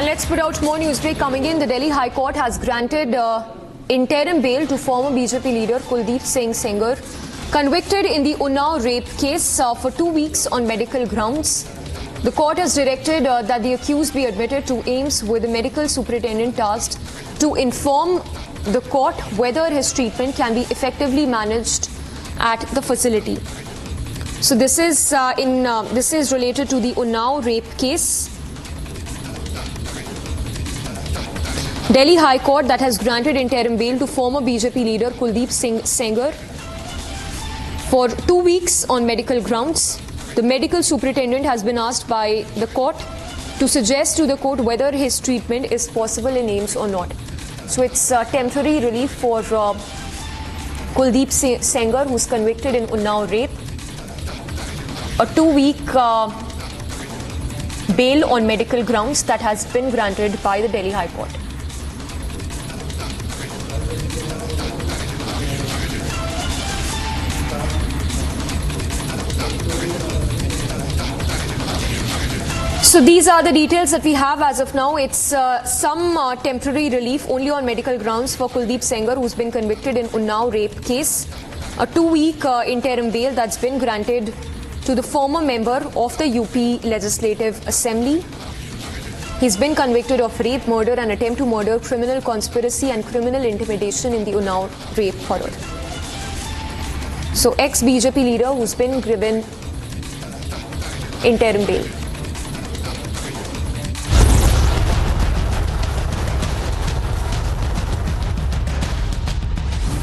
And let's put out more news break coming in. The Delhi High Court has granted interim bail to former BJP leader Kuldeep Singh Sengar, convicted in the Unnao rape case for 2 weeks on medical grounds. The court has directed that the accused be admitted to AIIMS with the medical superintendent tasked to inform the court whether his treatment can be effectively managed at the facility. So this is related to the Unnao rape case. Delhi High Court that has granted interim bail to former BJP leader Kuldeep Singh Sengar for 2 weeks on medical grounds. The medical superintendent has been asked by the court to suggest to the court whether his treatment is possible in AIIMS or not. So it's temporary relief for Kuldeep Sengar, who's convicted in Unnao rape. A 2-week bail on medical grounds that has been granted by the Delhi High Court. So these are the details that we have as of now. It's some temporary relief only on medical grounds for Kuldeep Sengar, who's been convicted in Unnao rape case. A 2-week interim bail that's been granted to the former member of the UP Legislative Assembly. He's been convicted of rape, murder and attempt to murder, criminal conspiracy and criminal intimidation in the Unnao rape horror. So ex-BJP leader who's been given interim bail.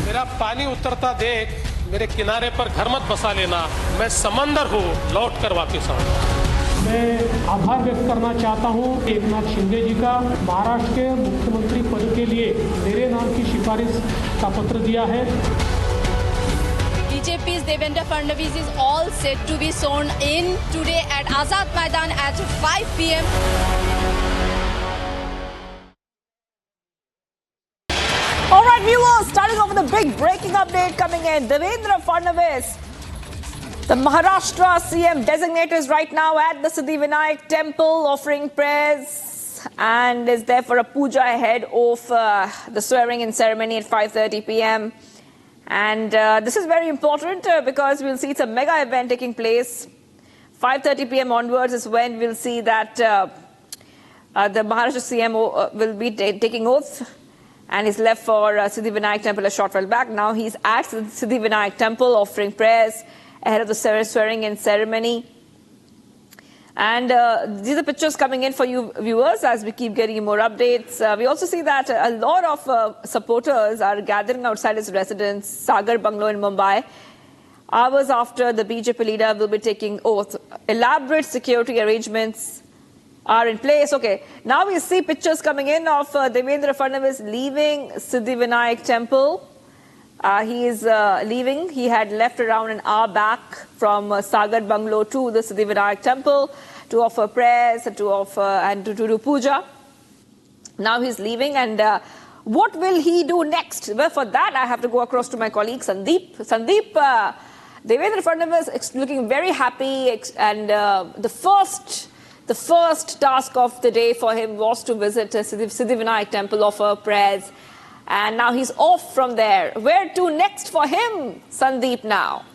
मेरा पानी उतरता देख मेरे किनारे पर घर मत बसा लेना, मैं समंदर हूँ, लौट कर वापिस आऊंगा। मैं आभार व्यक्त करना चाहता हूँ एकनाथ शिंदे जी का, महाराष्ट्र के मुख्यमंत्री पद के लिए मेरे नाम की सिफारिश का पत्र दिया है। BJP's Devendra Fadnavis is all set to be sworn in today at Azad Maidan at 5 p.m. All right, viewers, starting off with a big breaking update coming in. Devendra Fadnavis, the Maharashtra CM designate, is right now at the Siddhivinayak temple offering prayers and is there for a puja ahead of the swearing-in ceremony at 5:30 p.m. And this is very important because we'll see it's a mega event taking place. 5:30 p.m. onwards is when we'll see that the Maharashtra CM will be taking oath. And he's left for Siddhivinayak temple a short while back. Now he's at Siddhivinayak temple offering prayers ahead of the swearing-in ceremony. And these are pictures coming in for you viewers as we keep getting more updates. We also see that a lot of supporters are gathering outside his residence, Sagar Bungalow in Mumbai, hours after the BJP leader will be taking oath. Elaborate security arrangements are in place. Okay, now we see pictures coming in of Devendra Fadnavis leaving Siddhivinayak temple. He is leaving. He had left around an hour back from Sagar Bungalow to the Siddhivinayak temple to offer prayers, to do puja. Now he's leaving, and what will he do next? Well, for that I have to go across to my colleague Sandeep. Sandeep, Devendra Fadnavis is looking very happy, and the first task of the day for him was to visit Siddhivinayak temple, offer prayers, and now he's off from there. Where to next for him, Sandeep, now?